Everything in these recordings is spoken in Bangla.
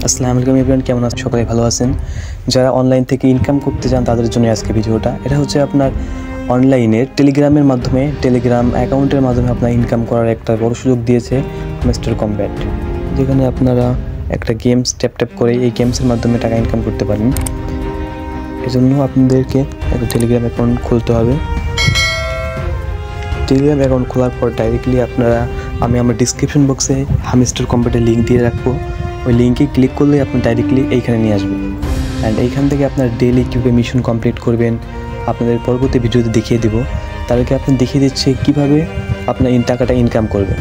আসসালামু আলাইকুম এভরিওয়ান, কেমন আছেন? সবাই ভালো আছেন? যারা অনলাইন থেকে ইনকাম করতে চান তাদের জন্য আজকে ভিডিওটা। এটা হচ্ছে আপনার অনলাইনে টেলিগ্রামের মাধ্যমে, টেলিগ্রাম অ্যাকাউন্টের মাধ্যমে আপনার ইনকাম করার একটা বড় সুযোগ দিয়েছে মিস্টার কমব্যাট, যেখানে আপনারা একটা গেমস ট্যাপ করে এই গেমসের মাধ্যমে টাকা ইনকাম করতে পারেন। এজন্য আপনাদেরকে একটা টেলিগ্রাম অ্যাকাউন্ট খুলতে হবে। টেলিগ্রাম অ্যাকাউন্ট খোলার পর ডাইরেক্টলি আমি আমার ডিসক্রিপশন বক্সে মিস্টার কমব্যাটের লিঙ্ক দিয়ে রাখবো। ওই লিঙ্কে ক্লিক করলে আপনি ডাইরেক্টলি এইখানে নিয়ে আসবেন। অ্যান্ড এইখান থেকে আপনার ডেইলি কীভাবে মিশন কমপ্লিট করবেন আপনাদের পরবর্তী ভিডিওতে দেখিয়ে দেবো। তাদেরকে আপনি দেখিয়ে দিচ্ছে কীভাবে আপনার টাকাটা ইনকাম করবেন।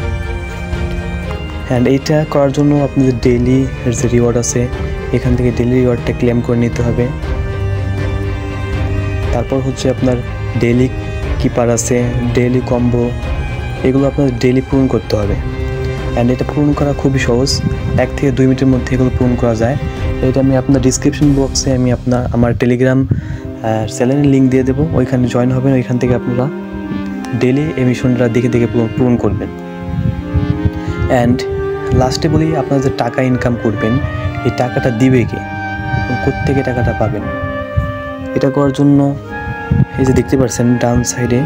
অ্যান্ড এইটা করার জন্য আপনাদের ডেইলি যে রিওয়ার্ড আছে, এখান থেকে ডেইলি রিওয়ার্ডটা ক্লেম করে নিতে হবে। তারপর হচ্ছে আপনার ডেইলি কিপার আছে, ডেইলি কম্বো, এগুলো আপনাদের ডেইলি পূরণ করতে হবে। অ্যান্ড এটা পূরণ করা খুবই সহজ, 1 থেকে 2 মিনিটের মধ্যে এগুলো পূরণ করা যায়। এটা আমি আপনার ডিসক্রিপশন বক্সে আমার টেলিগ্রাম চ্যানেলের লিঙ্ক দিয়ে দেবো, ওইখানে জয়েন হবেন। ওইখান থেকে আপনারা ডেইলি এই মিশনটা দেখে পূরণ করবেন। অ্যান্ড লাস্টে বলি, আপনারা যে টাকা ইনকাম করবেন এই টাকাটা দিবে কে, কোত্থেকে টাকাটা পাবেন? এটা করার জন্য এই যে দেখতে পাচ্ছেন ডান সাইডে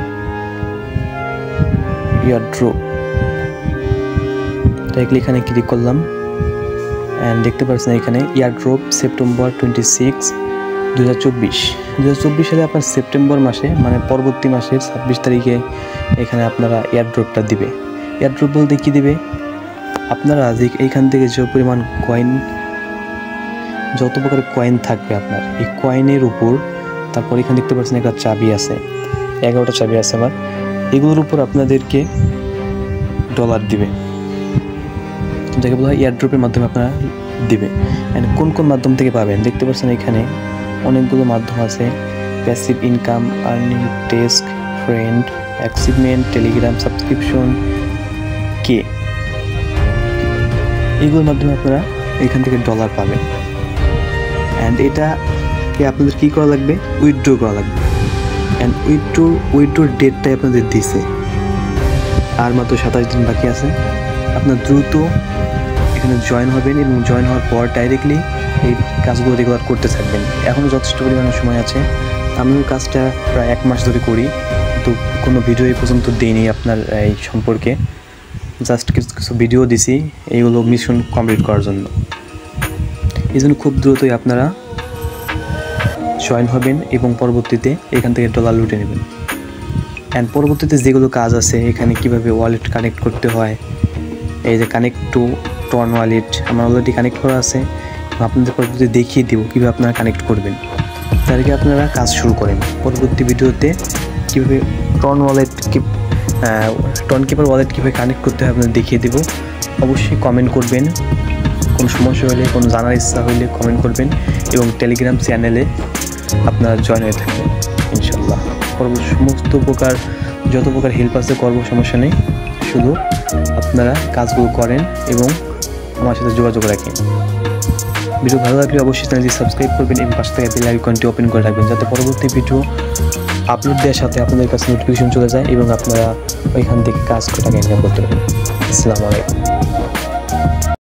এয়ারড্রপ, ডাইরেক্টলি এখানে ক্লিক করলাম। অ্যান্ড দেখতে পাচ্ছেন এখানে এয়ারড্রপ সেপ্টেম্বর 26, 2024 সালে আপনার সেপ্টেম্বর মাসে, মানে পরবর্তী মাসের 26 তারিখে এখানে আপনারা এয়ারড্রপটা দিবে। এয়ারড্রপ বলতে কী দিবে, আপনারা এইখান থেকে যে পরিমাণ কয়েন, যত প্রকার কয়েন থাকবে আপনার এই কয়েনের উপর, তারপর এখানে দেখতে পাচ্ছেন একটা চাবি আছে, 11টা চাবি আছে আমার, এগুলোর উপর আপনাদেরকে ডলার দিবে, যাকে বলা হয় এয়ারড্রপের মাধ্যমে আপনারা দিবে। অ্যান্ড কোন কোন মাধ্যম থেকে পাবেন দেখতে পাচ্ছেন এখানে অনেকগুলো মাধ্যম আছে: passive income, earning, task, friend, achievement, Telegram subscription, এইগুলোর মাধ্যমে আপনারা এখান থেকে ডলার পাবেন। অ্যান্ড এটাকে আপনাদের কী করা লাগবে, উইথড্র করা লাগবে। অ্যান্ড উইথড্রোর ডেটটাই আপনাদের দিছে, আর মাত্র 27 দিন বাকি আছে। আপনার দ্রুত এখানে জয়েন হবেন এবং জয়েন হওয়ার পর ডাইরেক্টলি এই কাজগুলো রেগুলার করতে থাকবেন। এখনও যথেষ্ট পরিমাণে সময় আছে। আমিও কাজটা প্রায় 1 মাস ধরে করি, কিন্তু কোনো ভিডিও এই পর্যন্ত দিইনি আপনার এই সম্পর্কে, জাস্ট কিছু ভিডিও দিছি এইগুলো মিশন কমপ্লিট করার জন্য। এই জন্য খুব দ্রুতই আপনারা জয়েন হবেন এবং পরবর্তীতে এখান থেকে ডলার লুটে নেবেন। অ্যান্ড পরবর্তীতে যেগুলো কাজ আছে, এখানে কিভাবে ওয়ালেট কানেক্ট করতে হয়, এই যে কানেক্ট টু টন ওয়ালেট আমার অলরেডি কানেক্ট করা আছে, আপনাদের পরবর্তীতে দেখিয়ে দিব কীভাবে আপনারা কানেক্ট করবেন। তাদেরকে আপনারা কাজ শুরু করেন। পরবর্তী ভিডিওতে কীভাবে টন কিপার ওয়ালেট কীভাবে কানেক্ট করতে হয় আপনাদের দেখিয়ে দেব। অবশ্যই কমেন্ট করবেন, কোনো সমস্যা হলে, কোনো জানার ইচ্ছা হলে কমেন্ট করবেন এবং টেলিগ্রাম চ্যানেলে আপনারা জয়েন হয়ে থাকবেন ইনশাল্লাহ। সমস্ত প্রকার যত প্রকার হেল্প আছে করবো, সমস্যা নেই, শুধু আপনারা কাজগুলো করেন এবং আমার সাথে যোগাযোগ রাখেন। ভিডিও ভালো লাগলে অবশ্যই চ্যানেলটি সাবস্ক্রাইব করবেন এবং পাশে থেকে বেল আইকনটি ওপেন করে রাখবেন, যাতে পরবর্তী ভিডিও আপলোড দেওয়ার সাথে আপনাদের কাছে নোটিফিকেশন চলে যায় এবং আপনারা ওইখান থেকে কাজ করে টাকা ইনকাম করতে পারেন। আসসালামু আলাইকুম।